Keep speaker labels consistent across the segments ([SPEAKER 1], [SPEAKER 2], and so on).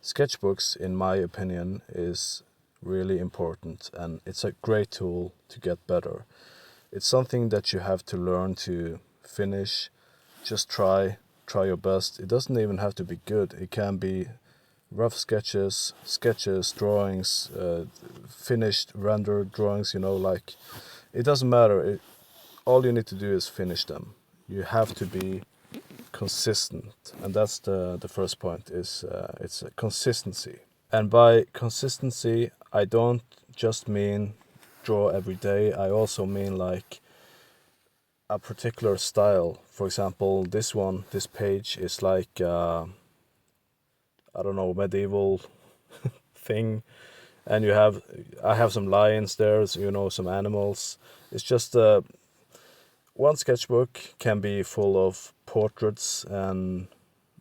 [SPEAKER 1] Sketchbooks, in my opinion, is really important, and it's a great tool to get better. It's something that you have to learn to finish. Just try your best. It doesn't even have to be good. It can be rough sketches, drawings, finished rendered drawings, like it doesn't matter. All you need to do is finish them. You have to be consistent, and that's the first point. It's a consistency. And by consistency, I don't just mean draw every day. I also mean like a particular style. For example, this page is like I don't know, medieval thing, and I have some lions there, so, some animals. It's just one sketchbook can be full of portraits and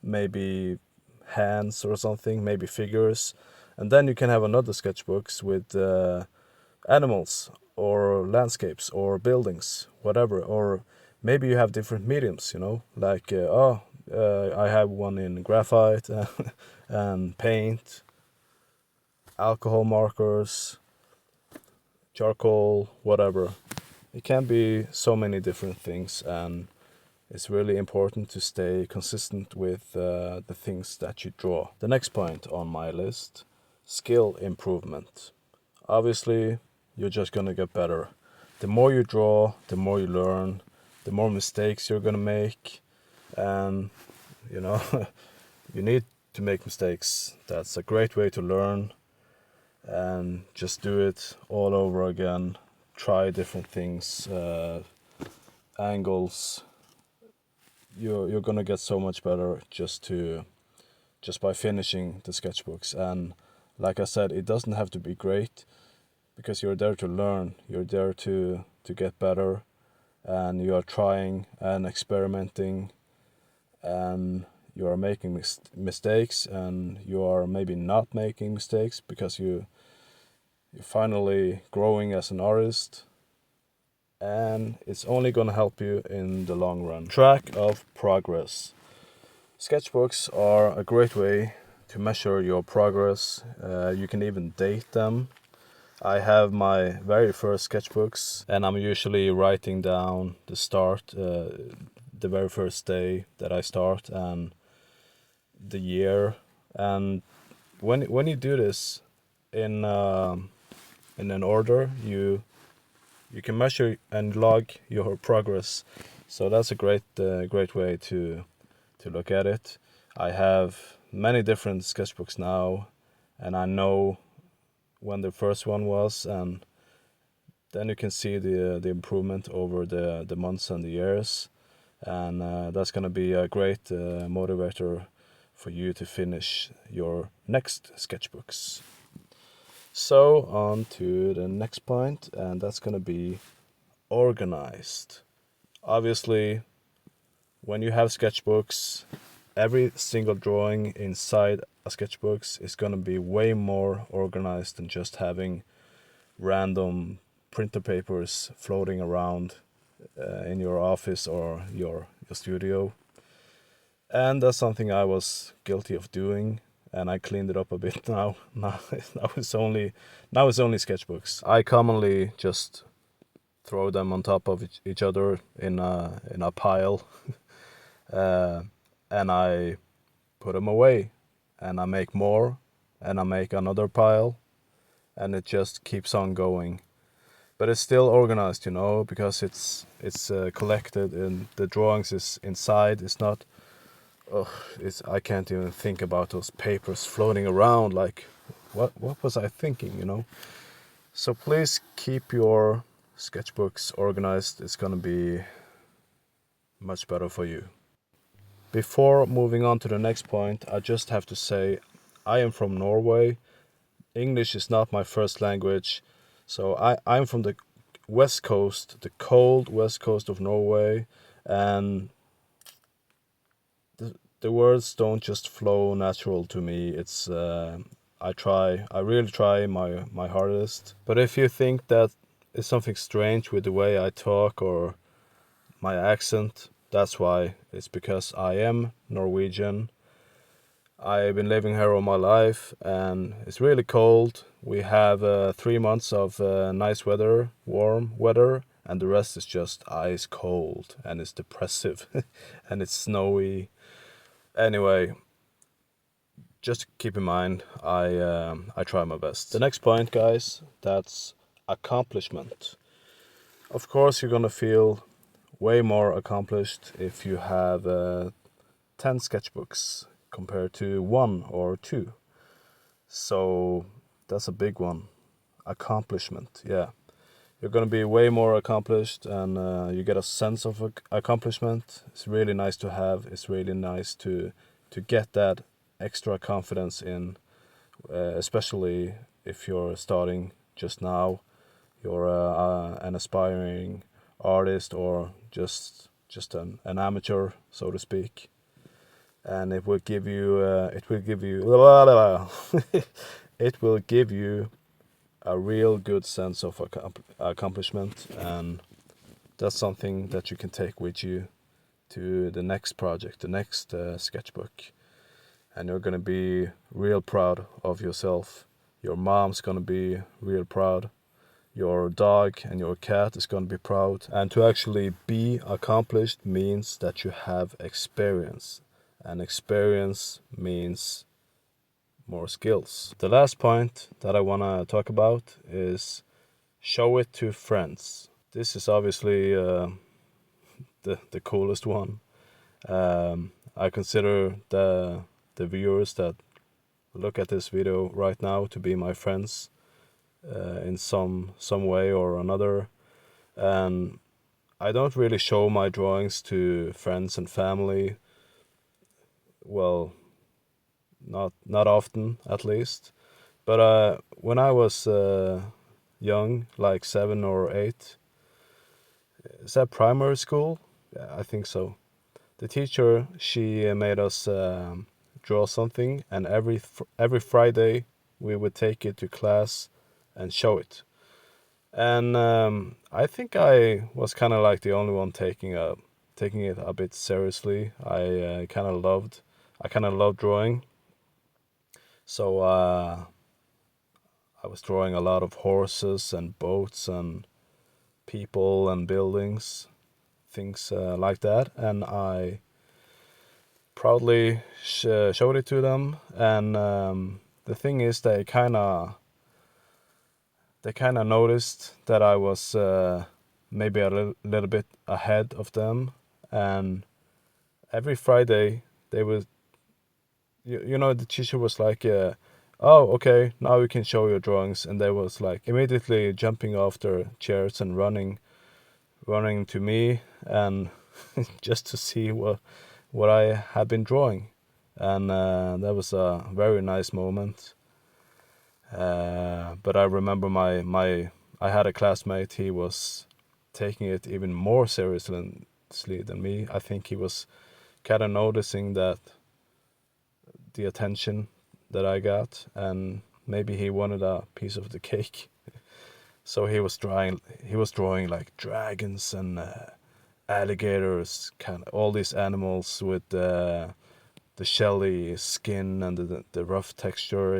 [SPEAKER 1] maybe hands or something, maybe figures, and then you can have another sketchbooks with animals or landscapes or buildings, whatever. Or maybe you have different mediums, like I have one in graphite and paint, alcohol markers, charcoal, whatever. It can be so many different things, and it's really important to stay consistent with the things that you draw. The next point on my list, skill improvement. Obviously, you're just gonna get better. The more you draw, the more you learn, the more mistakes you're gonna make, and you need to make mistakes. That's a great way to learn, and just do it all over again. Try different things, angles. You're gonna get so much better just by finishing the sketchbooks. And like I said, it doesn't have to be great, because you're there to learn. You're there to get better, and you are trying and experimenting, and you are making mistakes, and you are maybe not making mistakes because you're finally growing as an artist, and it's only going to help you in the long run. Track of progress. Sketchbooks are a great way to measure your progress. You can even date them. I have my very first sketchbooks, and I'm usually writing down the start, the very first day that I start, and the year. And when you do this in an order, you can measure and log your progress. So that's a great way to look at it. I have many different sketchbooks now, and I know when the first one was, and then you can see the improvement over the months and the years, and that's gonna be a great motivator for you to finish your next sketchbooks. So on to the next point, and that's gonna be organized. Obviously, when you have sketchbooks, every single drawing inside a sketchbooks is gonna be way more organized than just having random printer papers floating around in your office or your studio. And that's something I was guilty of doing, and I cleaned it up a bit now. Now it's only sketchbooks. I commonly just throw them on top of each other in a pile, and I put them away, and I make more, and I make another pile, and it just keeps on going. But it's still organized, because it's collected, and the drawings is inside. It's not. I can't even think about those papers floating around. Like, what was I thinking? So please keep your sketchbooks organized. It's gonna be much better for you. Before moving on to the next point, I just have to say I am from Norway. English is not my first language, so I'm from the west coast, the cold west coast of Norway, and the words don't just flow natural to me. It's I really try my hardest. But if you think that is something strange with the way I talk or my accent, that's why. It's because I am Norwegian. I've been living here all my life, and it's really cold. We have 3 months of nice weather, warm weather, and the rest is just ice cold, and it's depressive, and it's snowy. Anyway, just keep in mind, I try my best. The next point, guys, that's accomplishment. Of course, you're gonna feel way more accomplished if you have 10 sketchbooks compared to 1 or 2. So that's a big one. Accomplishment, yeah. You're gonna be way more accomplished, and you get a sense of accomplishment. It's really nice to have. It's really nice to get that extra confidence in, especially if you're starting just now. You're an aspiring artist, or just an amateur, so to speak. And it will give you it will give you a real good sense of accomplishment, and that's something that you can take with you to the next project, the next sketchbook, and you're gonna be real proud of yourself. Your mom's gonna be real proud. Your dog and your cat is gonna be proud. And to actually be accomplished means that you have experience, and experience means more skills. The last point that I want to talk about is show it to friends. This is obviously the coolest one. I consider the viewers that look at this video right now to be my friends in some way or another. And I don't really show my drawings to friends and family. Well, not often, at least. But when I was young, like 7 or 8, is that primary school? Yeah, I think so. The teacher, she made us draw something, and every Friday we would take it to class and show it. And I think I was kind of like the only one taking it a bit seriously. I kind of loved drawing. So I was drawing a lot of horses and boats and people and buildings, things like that, and I proudly showed it to them. And the thing is, they kind of noticed that I was maybe a little bit ahead of them, and every Friday they would, the teacher was like, oh, okay, now you can show your drawings. And they was like immediately jumping off their chairs and running to me, and just to see what I had been drawing. And that was a very nice moment. But I remember I had a classmate. He was taking it even more seriously than me. I think he was kind of noticing that the attention that I got, and maybe he wanted a piece of the cake. So he was drawing like dragons and alligators, kind of all these animals with the shelly skin and the rough texture.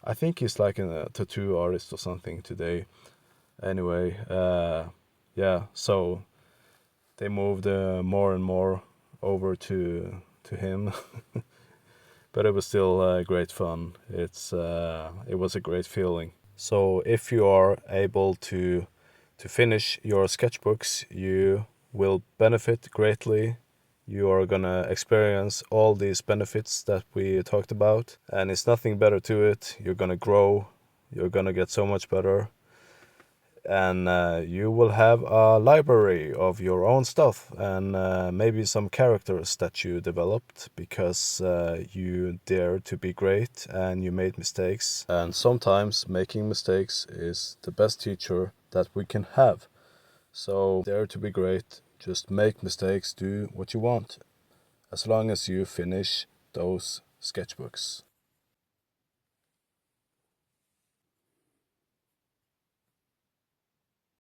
[SPEAKER 1] I think he's like a tattoo artist or something today. Anyway, yeah. So they moved more and more over to him. But it was still great fun. It was a great feeling. So if you are able to finish your sketchbooks, you will benefit greatly. You are gonna experience all these benefits that we talked about, and it's nothing better to it. You're gonna grow. You're gonna get so much better. And you will have a library of your own stuff, and maybe some characters that you developed because you dared to be great and you made mistakes. And sometimes making mistakes is the best teacher that we can have. So dare to be great, just make mistakes, do what you want, as long as you finish those sketchbooks.